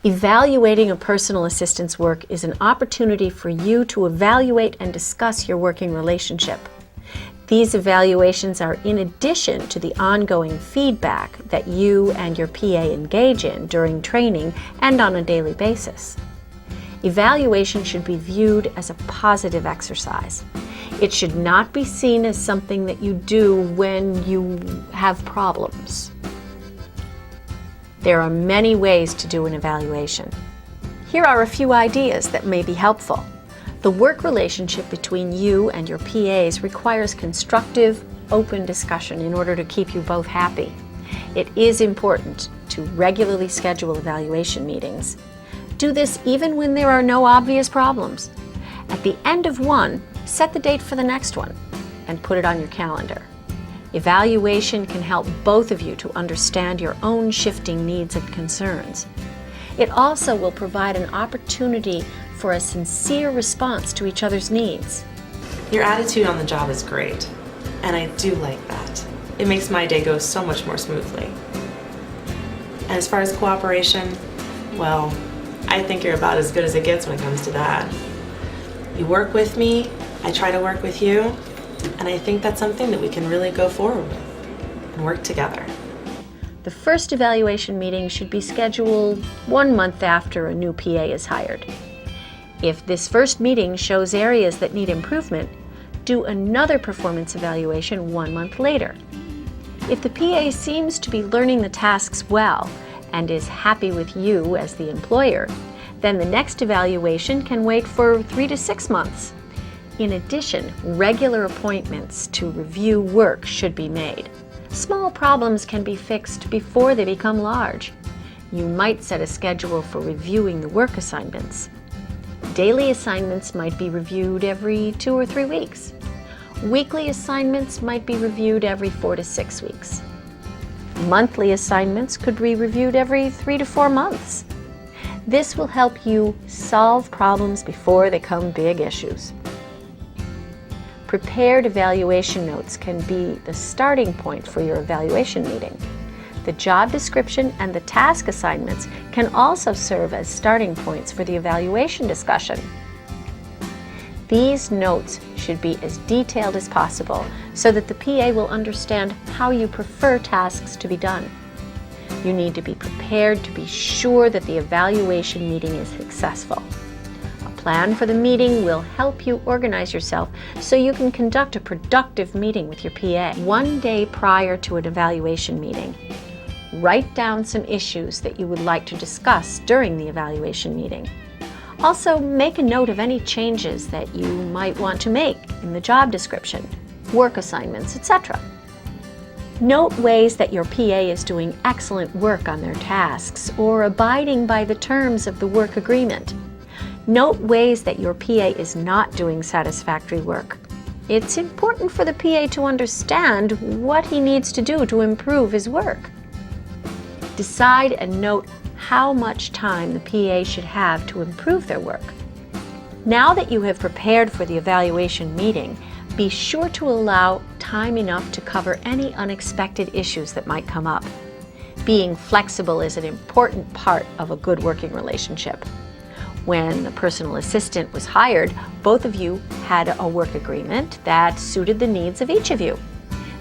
Evaluating a personal assistant's work is an opportunity for you to evaluate and discuss your working relationship. These evaluations are in addition to the ongoing feedback that you and your PA engage in during training and on a daily basis. Evaluation should be viewed as a positive exercise. It should not be seen as something that you do when you have problems. There are many ways to do an evaluation. Here are a few ideas that may be helpful. The work relationship between you and your PAs requires constructive, open discussion in order to keep you both happy. It is important to regularly schedule evaluation meetings. Do this even when there are no obvious problems. At the end of one, set the date for the next one and put it on your calendar. Evaluation can help both of you to understand your own shifting needs and concerns. It also will provide an opportunity for a sincere response to each other's needs. Your attitude on the job is great, and I do like that. It makes my day go so much more smoothly. And as far as cooperation, well, I think you're about as good as it gets when it comes to that. You work with me, I try to work with you, and I think that's something that we can really go forward with and work together. The first evaluation meeting should be scheduled 1 month after a new PA is hired. If this first meeting shows areas that need improvement, do another performance evaluation 1 month later. If the PA seems to be learning the tasks well and is happy with you as the employer, then the next evaluation can wait for 3 to 6 months. In addition, regular appointments to review work should be made. Small problems can be fixed before they become large. You might set a schedule for reviewing the work assignments. Daily assignments might be reviewed every 2 or 3 weeks. Weekly assignments might be reviewed every 4 to 6 weeks. Monthly assignments could be reviewed every 3 to 4 months. This will help you solve problems before they become big issues. Prepared evaluation notes can be the starting point for your evaluation meeting. The job description and the task assignments can also serve as starting points for the evaluation discussion. These notes should be as detailed as possible so that the PA will understand how you prefer tasks to be done. You need to be prepared to be sure that the evaluation meeting is successful. A plan for the meeting will help you organize yourself so you can conduct a productive meeting with your PA. 1 day prior to an evaluation meeting, write down some issues that you would like to discuss during the evaluation meeting. Also, make a note of any changes that you might want to make in the job description, work assignments, etc. Note ways that your PA is doing excellent work on their tasks or abiding by the terms of the work agreement. Note ways that your PA is not doing satisfactory work. It's important for the PA to understand what he needs to do to improve his work. Decide and note how much time the PA should have to improve their work. Now that you have prepared for the evaluation meeting, be sure to allow time enough to cover any unexpected issues that might come up. Being flexible is an important part of a good working relationship. When the personal assistant was hired, both of you had a work agreement that suited the needs of each of you.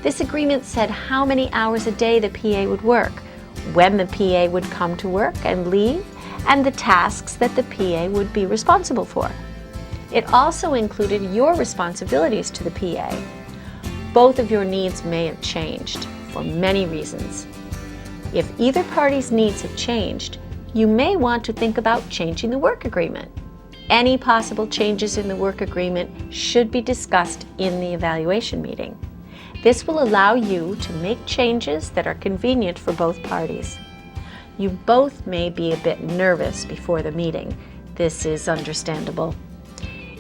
This agreement said how many hours a day the PA would work, when the PA would come to work and leave, and the tasks that the PA would be responsible for. It also included your responsibilities to the PA. Both of your needs may have changed for many reasons. If either party's needs have changed, you may want to think about changing the work agreement. Any possible changes in the work agreement should be discussed in the evaluation meeting. This will allow you to make changes that are convenient for both parties. You both may be a bit nervous before the meeting. This is understandable.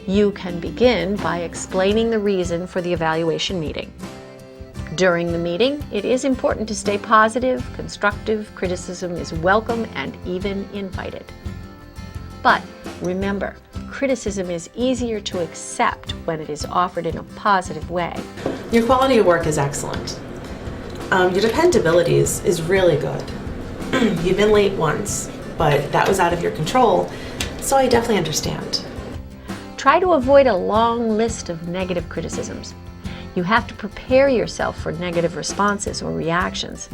You can begin by explaining the reason for the evaluation meeting. During the meeting, it is important to stay positive. Constructive criticism is welcome and even invited. But remember, criticism is easier to accept when it is offered in a positive way. Your quality of work is excellent. Your dependability is really good. You've been late once, but that was out of your control, so I definitely understand. Try to avoid a long list of negative criticisms. You have to prepare yourself for negative responses or reactions.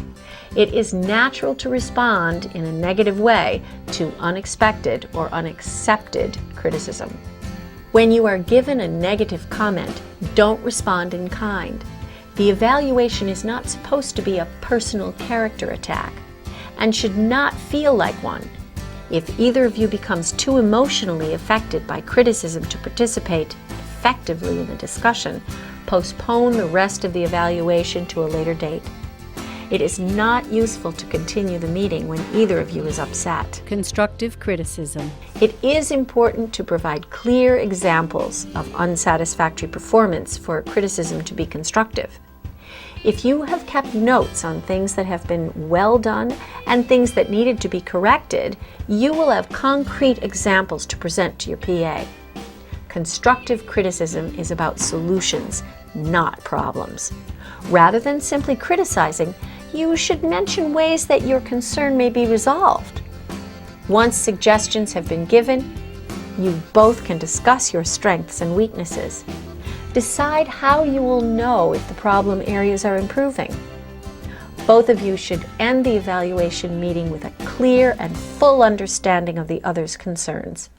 It is natural to respond in a negative way to unexpected or unaccepted criticism. When you are given a negative comment, don't respond in kind. The evaluation is not supposed to be a personal character attack and should not feel like one. If either of you becomes too emotionally affected by criticism to participate effectively in the discussion, postpone the rest of the evaluation to a later date. It is not useful to continue the meeting when either of you is upset. Constructive criticism. It is important to provide clear examples of unsatisfactory performance for criticism to be constructive. If you have kept notes on things that have been well done and things that needed to be corrected, you will have concrete examples to present to your PA. Constructive criticism is about solutions, not problems. Rather than simply criticizing, you should mention ways that your concern may be resolved. Once suggestions have been given, you both can discuss your strengths and weaknesses. Decide how you will know if the problem areas are improving. Both of you should end the evaluation meeting with a clear and full understanding of the other's concerns.